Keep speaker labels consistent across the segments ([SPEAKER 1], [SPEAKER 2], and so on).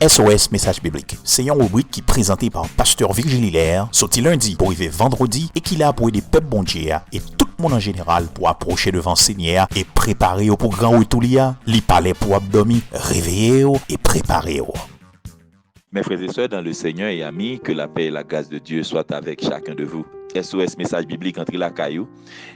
[SPEAKER 1] SOS Message Biblique, c'est une rubrique qui est présentée par Pasteur Virgile Hilaire, sorti lundi pour arriver vendredi et qui l'a pour aider peuple bon Dieu et tout le monde en général pour approcher devant Seigneur et préparer au pour grand retour li parler pour abdomen, réveiller et préparer.
[SPEAKER 2] Mes frères et sœurs dans le Seigneur et amis, que la paix et la grâce de Dieu soient avec chacun de vous. SOS Message Biblique entre la caillou.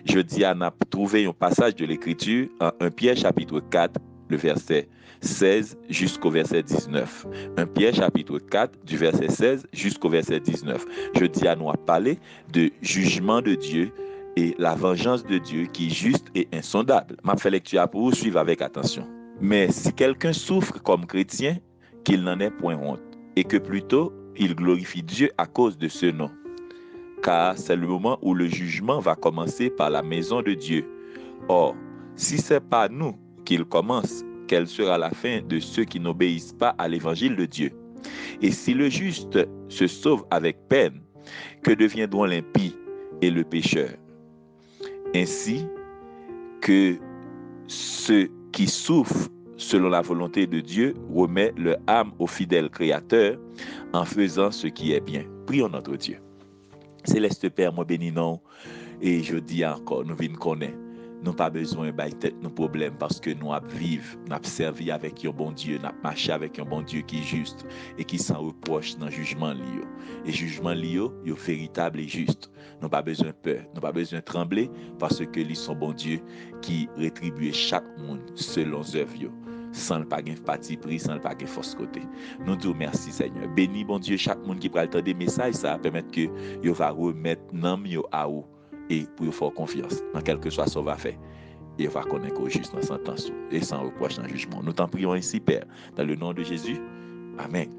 [SPEAKER 2] Je dis à trouver un passage de l'Écriture en 1 Pierre chapitre 4, le verset 16 jusqu'au verset 19. 1 Pierre chapitre 4 du verset 16 jusqu'au verset 19. Je dis à nous à parler de jugement de Dieu et la vengeance de Dieu qui est juste et insondable. Ma fait lecture pour vous suivre avec attention. Mais si quelqu'un souffre comme chrétien, qu'il n'en ait point honte et que plutôt il glorifie Dieu à cause de ce nom. Car c'est le moment où le jugement va commencer par la maison de Dieu. Or, si c'est par nous qu'il commence, quelle sera la fin de ceux qui n'obéissent pas à l'évangile de Dieu? Et si le juste se sauve avec peine, que deviendront l'impie et le pécheur? Ainsi que ceux qui souffrent selon la volonté de Dieu remet leur âme au fidèle Créateur en faisant ce qui est bien. Prions notre Dieu. Céleste Père, moi bénis non, et je dis encore, nous venons connaître. Nous n'avons pas besoin de tête nos problèmes parce que nous vivons, nous avons servi avec un bon Dieu, nous avons marché avec un bon Dieu qui est juste et qui s'en reproche dans le jugement lié. Et le jugement lié est véritable et juste. Nous n'avons pas besoin de peur, nous n'avons pas besoin de trembler parce que lui son bon Dieu qui rétribue chaque monde selon ses œuvres. Sans le pas de parti pris, sans le pas de force côté. Nous disons merci Seigneur. Bénis bon Dieu chaque monde qui prend le temps des messages, ça va permettre que yo va remettre nom yo à ou et pour faire confiance dans quel que soit ce qu'on va faire. Et va connaître au juste dans sentence et sans reproche dans le jugement. Nous t'en prions ici Père, dans le nom de Jésus. Amen.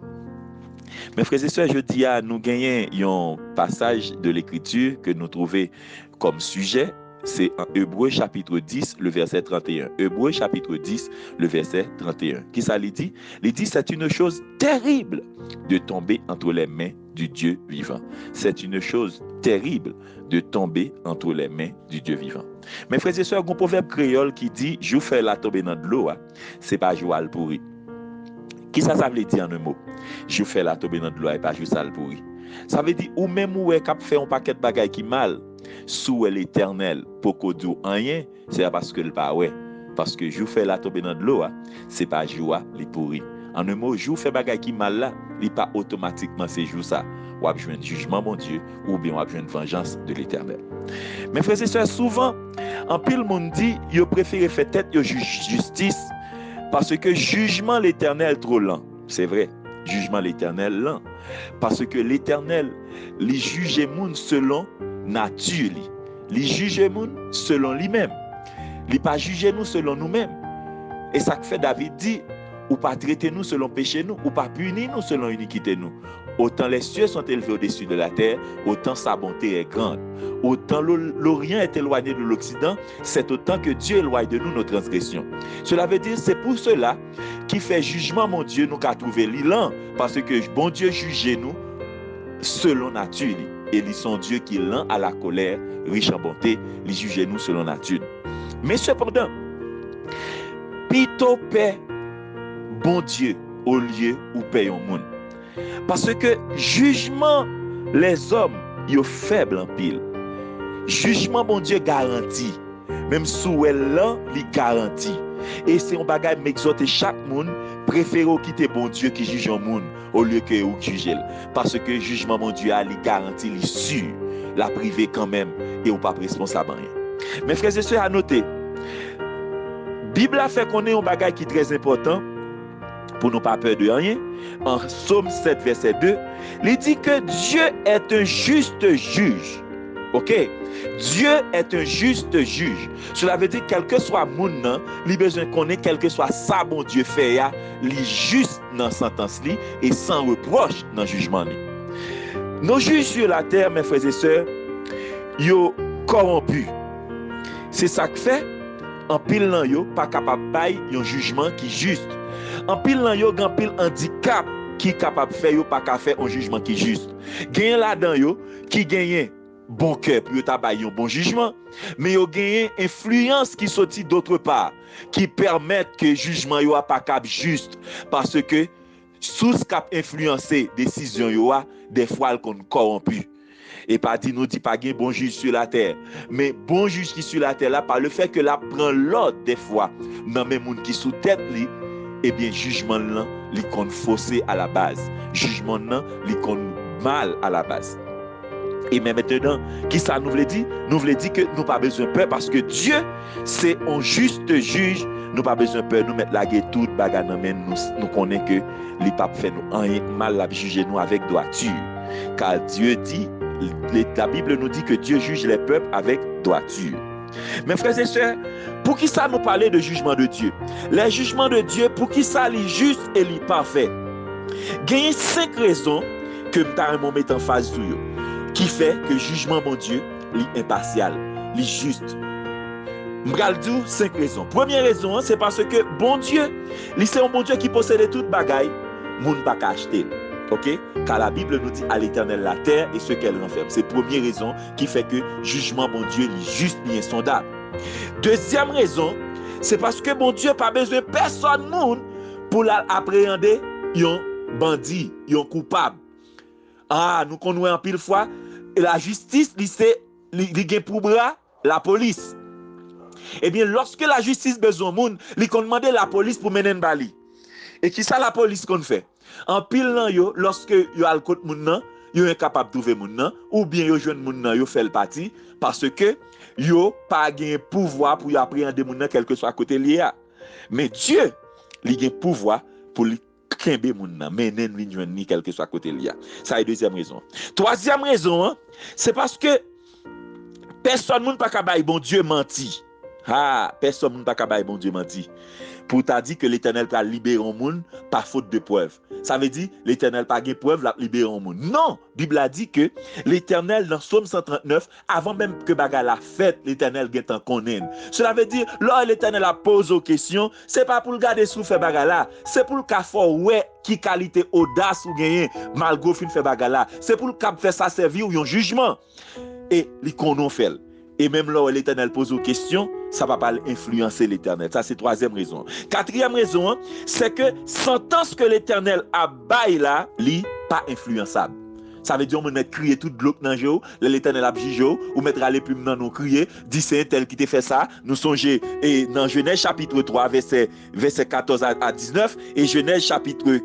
[SPEAKER 2] Mes frères et sœurs, je dis à nous gagner un passage de l'écriture que nous trouvons comme sujet. C'est en Hébreux chapitre 10, le verset 31. Hébreux chapitre 10, le verset 31. Qui ça lui dit? Il dit, c'est une chose terrible de tomber entre les mains du Dieu vivant. C'est une chose terrible de tomber entre les mains du Dieu vivant. Mes frères et sœurs, il y a un proverbe créole qui dit, je fais la tomber dans de l'eau, c'est pas jouer al pourri. Qui ça veut dire en un mot? Je fais la tomber dans de l'eau et pas jouer al pourri. Ça veut dire, ou même où est cap fait un paquet de bagailles qui mal, sous l'Éternel pour qu'on dise rien, c'est parce que le pas ouais. Parce que je fais la tomber dans de l'eau, c'est pas joie, les pourri. En un mot, je fais bagaille qui mal là, il pas automatiquement c'est jour ça. Ou a besoin de jugement mon Dieu, ou bien ou a besoin de vengeance de l'Éternel. Mes frères et sœurs, souvent, en pile monde dit, yo préfère faire tête yo justice parce que jugement l'Éternel trop lent. C'est vrai, jugement l'Éternel lent. Parce que l'Éternel, il juge les gens selon nature. Il juge les gens selon lui-même. Il pas juger nous selon nous-mêmes. Et ça fait David dit, ou pas traiter nous selon péché nous, ou pas punir nous selon iniquité nous. Autant les cieux sont élevés au-dessus de la terre, autant sa bonté est grande. Autant l'Orient est éloigné de l'Occident, c'est autant que Dieu éloigne de nous nos transgressions. Cela veut dire, c'est pour cela qui fait jugement, mon Dieu, nous qu'a trouvé l'élan, parce que bon Dieu juge nous selon nature. Et ils sont Dieu qui est lent à la colère, riche en bonté, ils jugent nous selon nature. Mais cependant, plutôt paix, bon Dieu, au lieu où paye au monde. Parce que jugement, les hommes, ils sont faibles en pile. Jugement, bon Dieu, garantit. Même sous elle là, il garantit. Et c'est un bagage m'exhorter chaque monde préfère quitter bon Dieu qui juge un monde au lieu que vous juger. Parce que jugement, bon Dieu, il garantit, il sûr. La privé quand même et ou pas responsable rien. Mes frères et sœurs, à noter. Bible a fait qu'on ait un bagage qui est très important. Pour ne pas peur de rien, en Psaume 7, verset 2, il dit que Dieu est un juste juge. Ok? Dieu est un juste juge. Cela veut dire, quel que soit mon nom, il a besoin qu'on ait, quel que soit ça, bon Dieu fait, il est juste dans la sentence et sans reproche dans le jugement. Nos juges sur la terre, mes frères et sœurs, ils sont corrompus. C'est ça que fait, en pile nan yo, pas capable de bailler un jugement qui est juste. En pile nan yo, gan pile handicap qui est capable de faire pas qu'à faire un jugement qui est juste. Gagne là-dedans yo, qui gagne bon cœur pour tabailler un bon jugement, mais yo gagne influence qui sorti d'autre part, qui permettent que jugement yo pas cap juste parce que source qui a influencé décision yo a, des fois qu'on corrompu. Et pas dit nous dit pas gain bon juge sur la terre, mais bon juge qui sur la terre là par le fait que la prend l'ordre des fois dans même monde qui sous tête li, et bien jugement là li kon faussé à la base, jugement là li kon mal à la base. Et même maintenant, qui ça nous veut dire? Nous voulons dire que nous pas besoin de peur parce que Dieu, c'est un juste juge. Nous pas besoin de peur, nous mettre la guerre toute bagarre dans main, nous connaissons que les papes fait nous rien mal à juger nous avec droiture. Car Dieu dit, la Bible nous dit que Dieu juge les peuples avec droiture. Mes frères et sœurs, pour qui ça nous parler de jugement de Dieu? Les jugements de Dieu, pour qui ça les juste et les parfait? Il y a 5 raisons que nous mettons en phase sur eux, qui fait que jugement mon Dieu est impartial, est juste. M'gal dit 5 raisons. Première raison, c'est parce que bon Dieu, c'est un bon Dieu qui possède toute bagaille, moun pas acheter. OK? Car la Bible nous dit à l'Éternel la terre et ce qu'elle renferme. C'est la première raison qui fait que jugement mon Dieu est juste et insondable. Deuxième raison, c'est parce que bon Dieu pas besoin de personne moun pour appréhender un bandit, un coupable. Ah, nous connaissons en pile fois la justice, il gagne pour bras la police. Eh bien, lorsque la justice besoin de monde, il demande la police pour mener un bali. Et qui ça la police qu'on fait? En pile nan yo, lorsque yo al kote moun nan, yo incapable de trouver moun nan, ou bien yo joine moun nan, yo fait le parti, parce que yo pas gain pouvoir pour appréhender moun nan quel que soit côté lié. Mais Dieu, il gain pouvoir pour lui kembe moun nan, menen li joine ni quel que soit côté lié. Ça est deuxième raison. Troisième raison, hein, c'est parce que personne moun pas kabay bon Dieu menti. Ah, personne moun pas kabay bon Dieu menti. Pour t'a dit que l'Éternel va libérer un monde par faute de preuve. Ça veut dire l'Éternel pas gain preuve la libérer un monde. Non, Bible a dit que l'Éternel dans Psaume 139 avant même que bagarre la fête, l'Éternel gain en connaît. Cela veut dire là l'Éternel a posé aux questions, c'est pas pour le garder sous fait bagarre là, c'est pour le cas fort ouais qui qualité audace ou gagner malgré fin fait bagarre là, c'est pour le cap faire ça servir ou un jugement. Et li konon fait. Et même là où l'Éternel pose aux questions, ça va pas influencer l'Éternel. Ça, c'est troisième raison. Quatrième raison, c'est que sentence que l'Éternel a bail là, li pas influençable. Ça veut dire on mettre crier toute bloc dans jeu, l'Éternel a jugé ou mettre aller plus dans nous crier, dit c'est tel qui t'a fait ça. Nous songer et dans Genèse chapitre 3 verset 14 à 19 et Genèse chapitre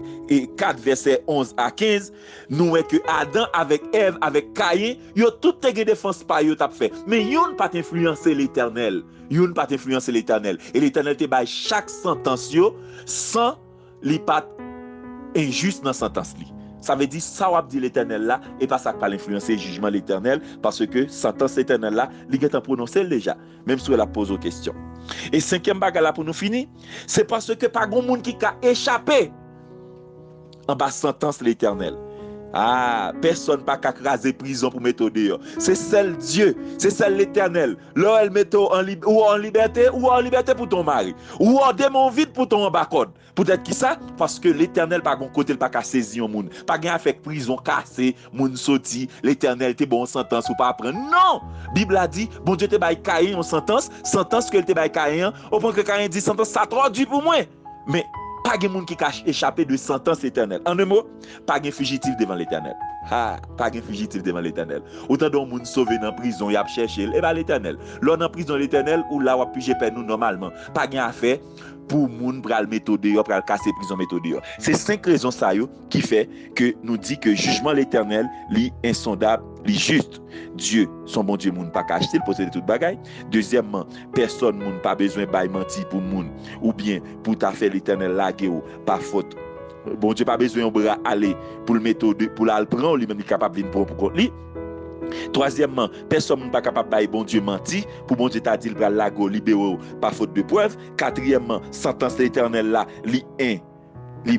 [SPEAKER 2] 4 verset 11 à 15, nous voyons que Adam avec Ève avec Caïn, yo tout te défense pas yo t'a fait. Mais yon pas influencer l'Éternel. Yon pas influencer l'Éternel. Et l'Éternel te bail chaque sentence yo sans li pas injuste dans sentence li. Ça veut dire ça va dire l'Éternel là et pas ça pas l'influencer le jugement l'Éternel parce que sentence l'Éternel là il est en prononcé déjà même si elle a posé aux questions. Et cinquième bagarre là pour nous finir, c'est parce que pas grand monde qui a échappé en bas sentence l'Éternel. Ah, personne pas qu'à craser prison pour mettre au dehors. C'est seul Dieu, c'est seul l'Éternel. Là, elle met en liberté pour ton mari, ou en démon vide pour ton bacode. Peut-être qui ça? Parce que l'Éternel pas gon côté pas qu'à saisir un monde, pas gain avec prison cassé, moun sorti, l'Éternel te bon sentence ou pas prendre. Non! Bible a dit, bon Dieu te bail Caïn en sentence que te bail Caïn, au point que Caïn dit sentence ça trop dur pour moi. Mais pas de monde qui cache échappé de sentence éternelle. En un mot, pas de fugitif devant l'Éternel. Ah, pas de fugitif devant l'Éternel. Autant de monde sauvé dans prison, il a cherché, et bien l'Éternel. Là dans prison l'Éternel ou là on peut gérer nous normalement. Pas de affaire pour moun pral méthode pour casser prison méthode. C'est 5 raisons ça yo qui fait que nous dit que jugement l'Éternel li insondable, li juste. Dieu, son bon Dieu moun pas cacher, il possède toute bagaille. Deuxièmement, personne moun pas besoin bail menti pour moun ou bien pour ta faire l'Éternel laguer ou pas faute. Bon Dieu pas besoin un bras aller pour le méthode pour la prendre lui même capable venir pour contre lui. Troisièmement, personne n'est pas capable de bon Dieu mentir pour bon Dieu t'a dit le lago libéré par faute de preuve. Quatrièmement, sentence l'Éternel là li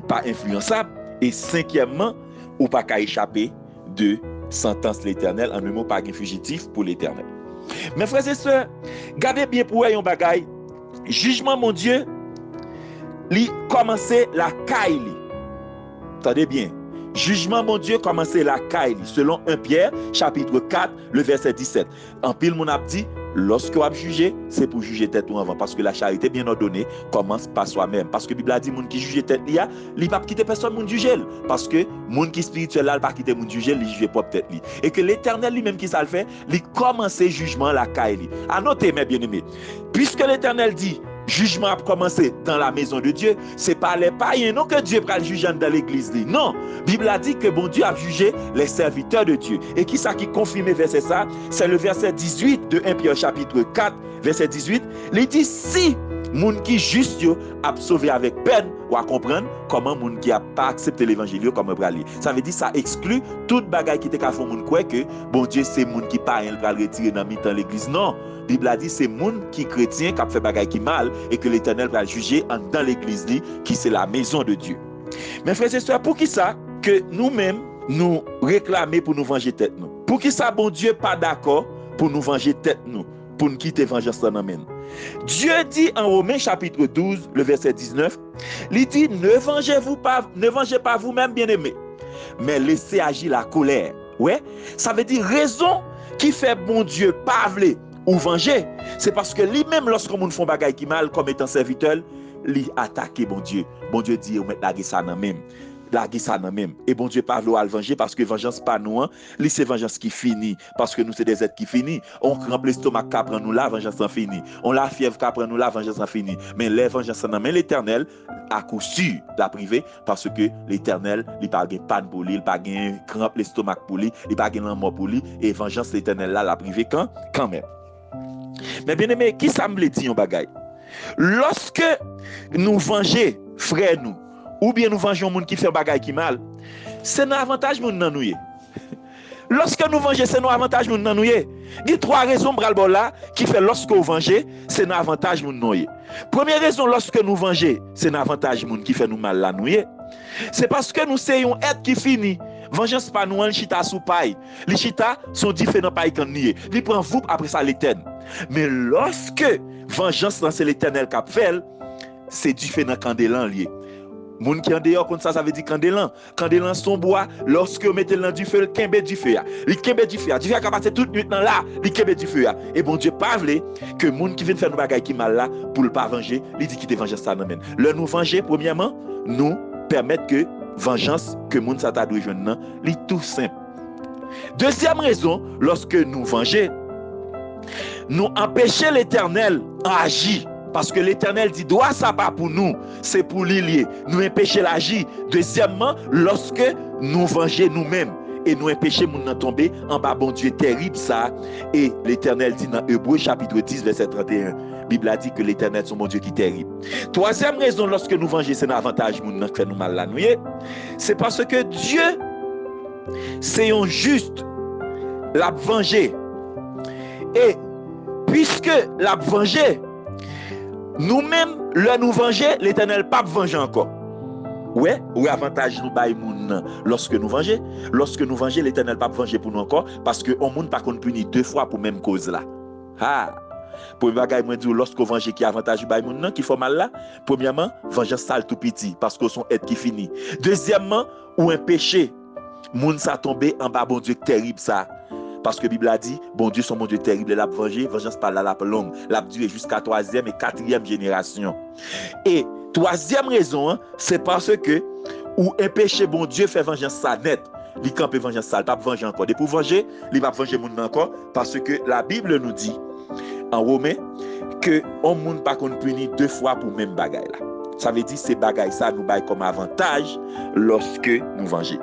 [SPEAKER 2] pas influençable et cinquièmement, ou pas qu'à échapper de sentence l'Éternel en un mot pas un fugitif pour l'Éternel. Mes frères et sœurs, gardez bien pour un bagaille. Jugement mon Dieu, li commencer la caille. Attendez bien. jugement mon Dieu commençait la caille, selon 1 Pierre, chapitre 4, le verset 17. En pile, mon a dit, lorsque vous jugez, c'est pour juger tête ou avant, parce que la charité bien ordonnée commence par soi-même. Parce que la Bible a dit, moun qui juge tête, il ne va pas quitter personne, moun juge. Parce que moun qui spirituel là, il pas quitter moun juge, il juge propre tête. Et que l'Éternel lui-même qui ça le fait, il commence jugement la caille. À noter, mes bien-aimés, puisque l'Éternel dit, jugement a commencé dans la maison de Dieu, c'est pas les païens non que Dieu va juger dans l'église. Non, la Bible a dit que bon Dieu a jugé les serviteurs de Dieu. Et qui ça qui confirme verset ça? C'est le verset 18 de 1 Pierre chapitre 4, verset 18. Il dit si moun qui juste a sauvé avec peine, ou à comprendre comment moun qui a pas accepté l'évangile comme brali. Ça veut dire ça exclut toute bagaille qui te ka font moun croire que bon Dieu c'est moun qui pas il va retirer dans mi-temps l'église. Non. La Bible a dit c'est moun qui chrétien qui a fait bagaille qui mal et que l'Éternel va juger dans l'église qui c'est la maison de Dieu. Mais frères et sœurs, pour qui ça que nous-mêmes nous réclamer pour nous venger tête nous? Pour qui ça bon Dieu pas d'accord pour nous venger tête nous, pour nous quitter vengeance dans nous? Dieu dit en Romains chapitre 12, le verset 19, il dit ne vengez pas vous-même bien-aimés, mais laissez agir la colère. Ouais, ça veut dire raison qui fait bon Dieu pas vle ou venger, c'est parce que lui-même lorsqu'on moun font bagaille qui mal comme étant serviteur, lui attaquer bon Dieu. Bon Dieu dit on met la ça dans même. Et bon Dieu pas vouloir le venger parce que vengeance pas nous, c'est vengeance qui finit parce que nous c'est des êtres qui finit. On crampe l'estomac qui prend nous la vengeance en fini. On la fièvre qui prend nous la vengeance en fini. Mais les vengeances dans main l'Éternel à coup sûr la privé parce que l'Éternel il pas gain panne pour lui, il pas gain crampe l'estomac pour lui, il pas gain mort pour lui et vengeance l'Éternel là la privé quand même. Mais bien aimé, qui ça me dit un bagaille? Lorsque nous venger frère nous ou bien nous vengeons moun qui fait bagaille qui mal, c'est un avantage moun nan nouye. Lorsque nous vengeons, c'est un avantage moun nan nouye. Il y a trois raisons là qui fait lorsque vous vengez, c'est un avantage moun nouye. Première raison lorsque nous vengeons, c'est un avantage moun qui fait nous mal la nouye. C'est parce que nous sommes être qui finit. Vengeance pas nous en chita sous paille. Les chita sont différents paille quand nié. Ils prend vous après ça l'éternel. Mais lorsque vengeance c'est l'Éternel qui fait, c'est différent candélan lié. Moun qui en dehors comme ça veut dire candélan. Candélan son bois lorsque vous mettez dans du feu, le kembe du feu. Le kembe du feu. Du feu qui passer toute nuit dans là, le kembe du feu. Et bon Dieu pas vle que moun qui vient faire nous bagaille qui mal là pour le pas venger, il dit qu'il te vengeance ça n'amène. Le nous venger premièrement, nous permettre que vengeance que moun ça t'a doit joindre, li tout simple. Deuxième raison, lorsque nous venger, nous empêcher l'Éternel à agir. Parce que l'Éternel dit, doit ça pas pour nous, c'est pour l'ilier. Nous empêcher l'agir. Deuxièmement, lorsque nous venger nous-mêmes et nous empêcher nous tomber en bas, bon Dieu terrible ça. Et l'Éternel dit dans Hébreux chapitre 10, verset 31, la Bible a dit que l'Éternel est mon Dieu qui est terrible. Troisième raison, lorsque nous venger, c'est un avantage nous fait nous mal la nuit, c'est parce que Dieu, c'est un juste, l'a venger. Et puisque l'a venger, nous-mêmes, le nous venger, l'Éternel pas venger encore. Ouais, ou avantage nous bail moun lorsque nous venger. Lorsque nous venger, l'Éternel pas venger pour nous encore parce que on moun pas qu'on punit deux fois pour même cause là. Ah. Pour bagay moi dire lorsque venger qui avantage bail moun qui fait mal là, premièrement, vengeance sale tout petit parce que son être qui finit. Deuxièmement, ou un péché, moun ça tomber en bas bon Dieu terrible ça. Parce que la Bible a dit, bon Dieu, son mon Dieu terrible, l'a venger, vengeance par la longue, l'a duré jusqu'à 3e et 4e génération. Et troisième raison, c'est parce que, ou un péché, bon Dieu fait vengeance ça net, il campe vengeance ça, il pas venger encore. Et pour venger, il va venger moun encore, parce que la Bible nous dit, en Romains, que on moun pas qu'on punit deux fois pour même bagaille là. Ça veut dire, ces bagailles ça nous baille comme avantage lorsque nous venger.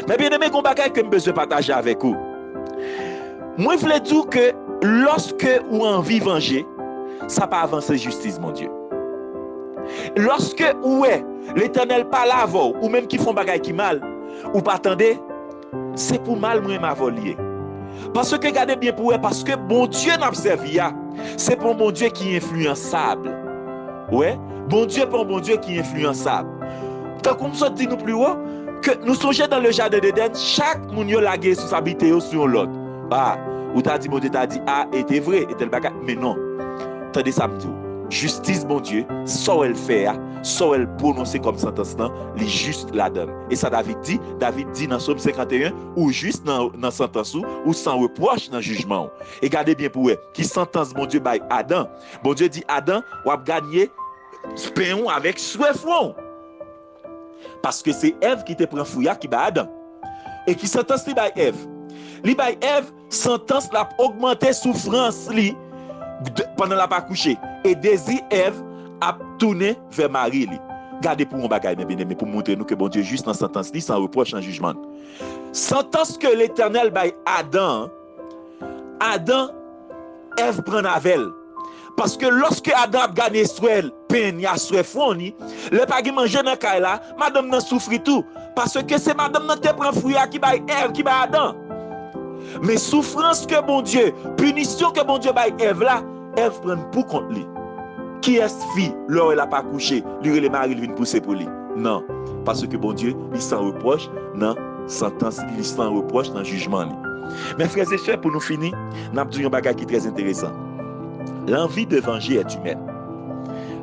[SPEAKER 2] Mais bien aimé, qu'on bagaille que je besoin partager avec vous. Moi, je veux dire que lorsque vous envie de venger, ça pas avancer justice, mon Dieu. Lorsque ou est l'Éternel pas là avant, ou même qui font bagaille qui mal, ou pas attendez, c'est pour mal moi m'a volé. Parce que regardez bien pour eux, parce que bon Dieu n'a pas servi, c'est pour bon Dieu qui est influençable. Ouais, bon Dieu pour bon Dieu qui est influençable. Tant qu'on se dit nous plus haut, que nous songeons dans le jardin d'Éden, chaque moun yo lagué sous sa bité sur l'autre. Ah, ou t'as dit, mon Dieu t'a dit, ah, et c'est vrai, et tel bagage. Mais non, attendez ça me dit. justice bon Dieu, ça elle fait, ça elle prononce comme sentence là, les juste la donne. Et ça David dit dans Psaume 51 ou juste dans sentence ou sans reproche dans jugement. Et gardez bien pour eux, qui sentence bon Dieu by Adam. Bon Dieu dit Adam, ou a gagné pain avec soif. Parce que c'est Ève qui te prend fouilla qui ba Adam. Et qui sentence li by Ève. Li by Ève sentence la augmenter souffrance li pendant la pas couché et désir Ève a tourné vers Marie li. Gardez pour mon bagage mais pour montrer nous que bon Dieu juste dans sentence li sans reproche en jugement. Sentence que l'Éternel by Adam Ève prend avec. Parce que lorsque Adam a gagné soel, peine ya soif ni, le pas manger dans caille là, madame nan souffri tout parce que c'est madame nan te prend fruit qui by Ève qui by Adam. Mais souffrance que bon Dieu, punition que bon Dieu by Ève là, Ève prend pour compte lui. Qui est fille, là elle a pas couché, lui le mari vient pousser pour lui. Non, parce que bon Dieu, il sans reproche, non, sentence, il sans reproche dans jugement. Mes frères et sœurs, pour nous finir, n'a dit un bagage qui est très intéressant. L'envie de venger est humaine.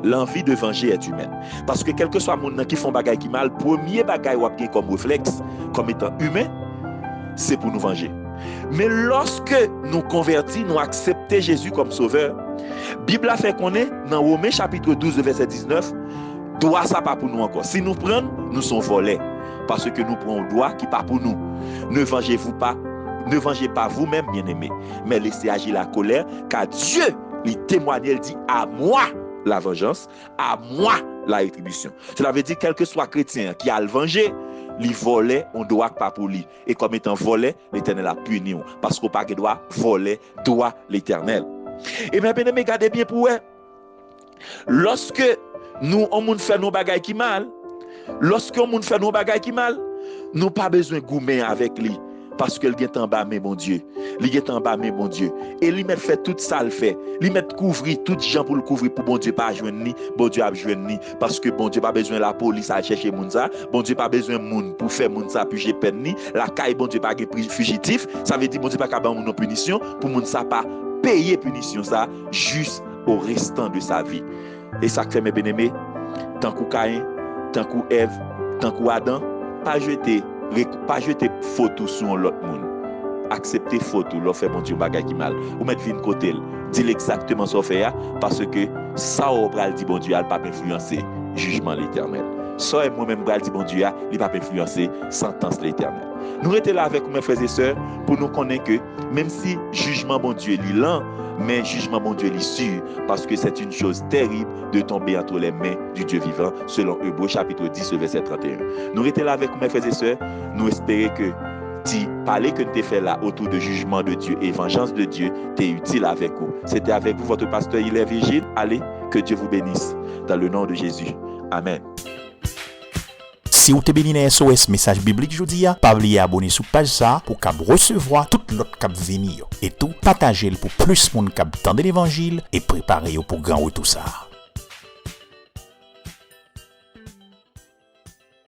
[SPEAKER 2] L'envie de venger est humaine. Parce que quel que soit les gens qui font bagay qui mal, premier bagay ou bien comme réflexe, comme étant humain, c'est pour nous venger. Mais lorsque nous convertis, nous acceptons Jésus comme sauveur, Bible a fait qu'on est dans Romains chapitre 12 verset 19, droit ça pas pour nous encore. Si nous prenons, nous sommes volés parce que nous prenons droit qui pas pour nous. Ne vengez-vous pas, ne vengez pas vous-même bien-aimés, mais laissez agir la colère car Dieu lui témoigne, il dit à moi la vengeance, à moi la rétribution. Cela veut dire quel que soit chrétien qui a le venger, li volé, on doit pas pour lui. Et comme étant volé, l'Éternel a puni parce qu'on pas doit voler doit l'Éternel. Et bien bien gardez bien pour eux. Lorsque nous on fait nos bagailles qui mal, nous pas besoin goumer avec lui. Parce que il est en bas, mais mon Dieu. Il est en bas, mais mon Dieu. Et il met fait tout ça, le fait. Il met couvrir tout gens pour le couvrir pour bon Dieu pas joindre ni, bon Dieu a joindre ni. Parce que bon Dieu pas besoin la police à chercher moun ça. Bon Dieu pas besoin moun pour faire moun ça puis j'ai peine ni. La caille bon Dieu pas fugitif. Ça veut dire bon Dieu pas capable moun en punition pour moun ça pas payer punition ça juste au restant de sa vie. Et ça fait mes bien-aimés, tant que Caïn, tant que Ève, tant que Adam, pas jeter photo sur l'autre monde. Accepter photo, leur fait mon Dieu bagay qui mal. Ou mettre vin côté, dire exactement ce fait parce que ça au bral dit bon Dieu, il pas influencer jugement l'Éternel. Ça et moi-même bral dit bon Dieu, il pas influencer sentence l'Éternel. Nous étions là avec mes frères et sœurs pour nous connaître que même si jugement bon Dieu est lent, mais jugement bon Dieu est sûr parce que c'est une chose terrible de tomber entre les mains du Dieu vivant selon Hébreux chapitre 10 verset 31. Nous étions là avec mes frères et sœurs, nous espérons que si parler que tu fait là autour de jugement de Dieu et vengeance de Dieu, t'es utile avec vous. C'était avec vous votre pasteur Hilaire Vigile. Allez, que Dieu vous bénisse dans le nom de Jésus. Amen.
[SPEAKER 1] Si vous te béni dans SOS message biblique jodi a, pas oublier abonner sur page ça pour qu'à recevoir toute l'autre cap venir et tout partager pour plus monde cap tendre l'évangile et préparer pour grand retour ça.